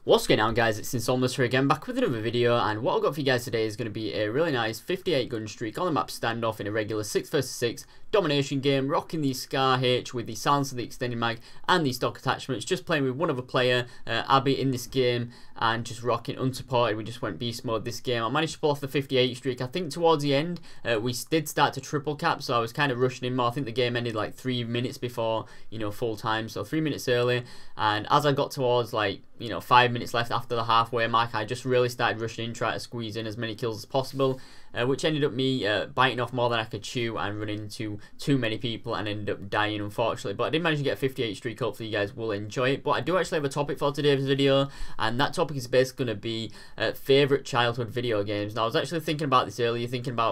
What's going on, guys? It's Insomulus here again, back with another video, and what I've got for you guys today is going to be a really nice 58 gun streak on the map Standoff in a regular 6 vs 6 domination game, rocking the Scar H with the silence of the extended mag and the stock attachments, just playing with one other player, Abby, in this game, and just rocking unsupported. We just went beast mode this game. I managed to pull off the 58 streak. I think towards the end, we did start to triple cap, so I was kind of rushing in more. I think the game ended like 3 minutes before, full time, so 3 minutes early, and as I got towards 5 minutes left after the halfway mark, I just really started rushing in, trying to squeeze in as many kills as possible, which ended up me biting off more than I could chew and running into too many people and ended up dying, unfortunately. But I did manage to get a 58 streak. Hopefully you guys will enjoy it. But I do actually have a topic for today's video, and that topic is basically going to be favourite childhood video games. Now, I was actually thinking about this earlier,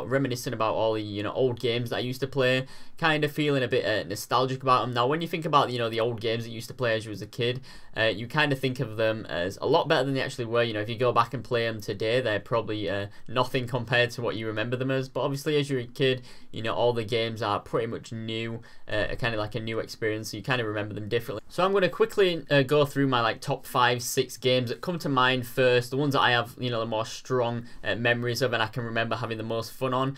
reminiscing about all the old games that I used to play, kind of feeling a bit nostalgic about them. Now, when you think about the old games that you used to play as you was a kid, you kind of think of them as a lot better than they actually were. If you go back and play them today, they're probably nothing compared to what you remember them as. But obviously, as you're a kid, all the games are pretty much new, kind of like a new experience, so you kind of remember them differently. So I'm going to quickly go through my top 5-6 games that come to mind first, the ones that I have the more strong memories of and I can remember having the most fun on.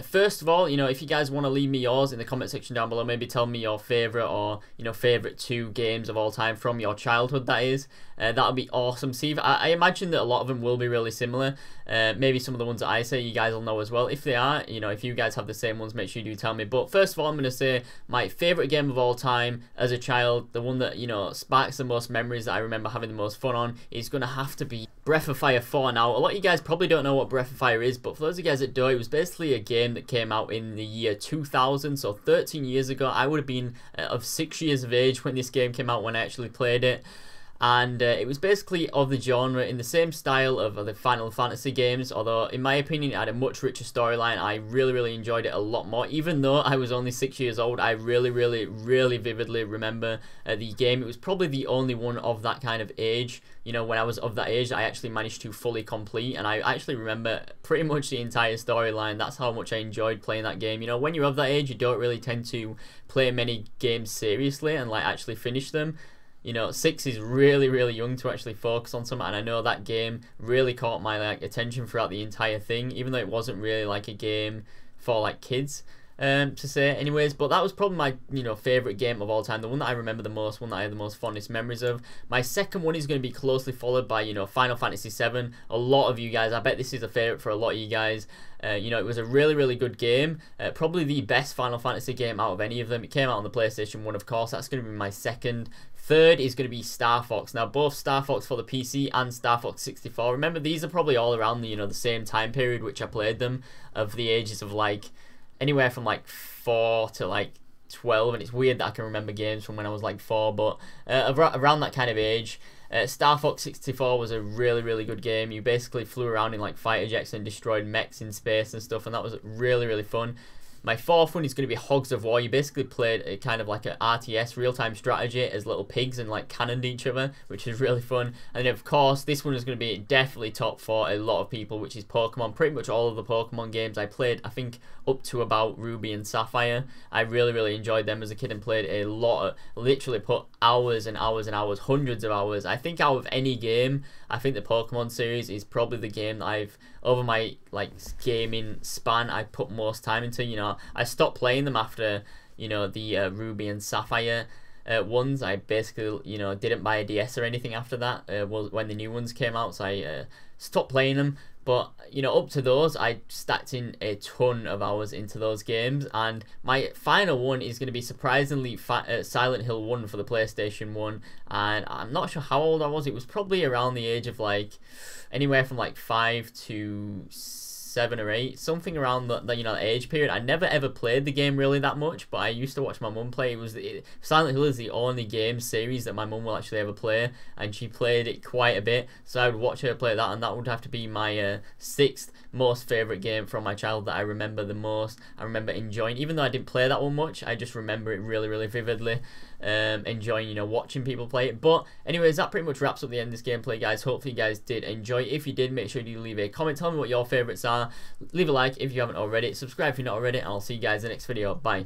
First of all, if you guys want to leave me yours in the comment section down below, maybe tell me your favorite or favorite 2 games of all time from your childhood, that is. That would be awesome. See, I imagine that a lot of them will be really similar. Maybe some of the ones that I say you guys will know as well. If they are, if you guys have the same ones, make sure you do tell me. But first of all, I'm going to say my favorite game of all time as a child, the one that sparks the most memories that I remember having the most fun on, is going to have to be Breath of Fire 4. Now, a lot of you guys probably don't know what Breath of Fire is, but for those of you guys that do, it was basically a game that came out in the year 2000, so 13 years ago. I would have been of 6 years of age when this game came out, when I actually played it. And it was basically of the genre, in the same style of the Final Fantasy games, although in my opinion it had a much richer storyline. I really enjoyed it a lot more. Even though I was only 6 years old, I really vividly remember the game. It was probably the only one of that kind of age, when I was of that age, I actually managed to fully complete, and I actually remember pretty much the entire storyline. That's how much I enjoyed playing that game. When you're of that age, you don't really tend to play many games seriously and actually finish them. 6 is really young to actually focus on something, and I know that game really caught my attention throughout the entire thing, even though it wasn't really a game for kids to say anyways. But that was probably my favorite game of all time, the one that I remember the most, one that I have the most fondest memories of. My second one is going to be closely followed by Final Fantasy 7. A lot of you guys, I bet this is a favorite for a lot of you guys. It was a really good game, probably the best Final Fantasy game out of any of them. It came out on the PlayStation 1, of course. That's going to be my second. Third is going to be Star Fox. Now, both Star Fox for the PC and Star Fox 64. Remember, these are probably all around the same time period which I played them, of the ages of anywhere from 4 to 12, and it's weird that I can remember games from when I was 4, but around that kind of age. Star Fox 64 was a really good game. You basically flew around in fighter jets and destroyed mechs in space and stuff, and that was really fun. My fourth one is going to be Hogs of War. You basically played a kind of an RTS, real-time strategy, as little pigs and cannoned each other, which is really fun. And then of course, this one is going to be definitely top for a lot of people, which is Pokemon. Pretty much all of the Pokemon games I played, I think up to about Ruby and Sapphire. I really enjoyed them as a kid and played a lot. Literally put hours and hours, hundreds of hours. I think out of any game, I think the Pokemon series is probably the game that I've, over my gaming span, I put most time into. I stopped playing them after the Ruby and Sapphire ones. I basically didn't buy a DS or anything after that when the new ones came out, so I stopped playing them. But up to those, I stacked in a ton of hours into those games, and my final one is going to be surprisingly Silent Hill 1 for the PlayStation 1. And I'm not sure how old I was. It was probably around the age of anywhere from 5 to 7 or 8, something around the age period. I never ever played the game really that much, but I used to watch my mum play. Silent Hill is the only game series that my mum will actually ever play, and she played it quite a bit, so I would watch her play that, and that would have to be my 6th most favorite game from my childhood that I remember the most. I remember enjoying, even though I didn't play that one much, I just remember it really vividly, enjoying watching people play it. But anyways, that pretty much wraps up the end of this gameplay, guys. Hopefully you guys did enjoy. If you did, make sure you leave a comment, tell me what your favorites are, leave a like if you haven't already, subscribe if you're not already, and I'll see you guys in the next video. Bye.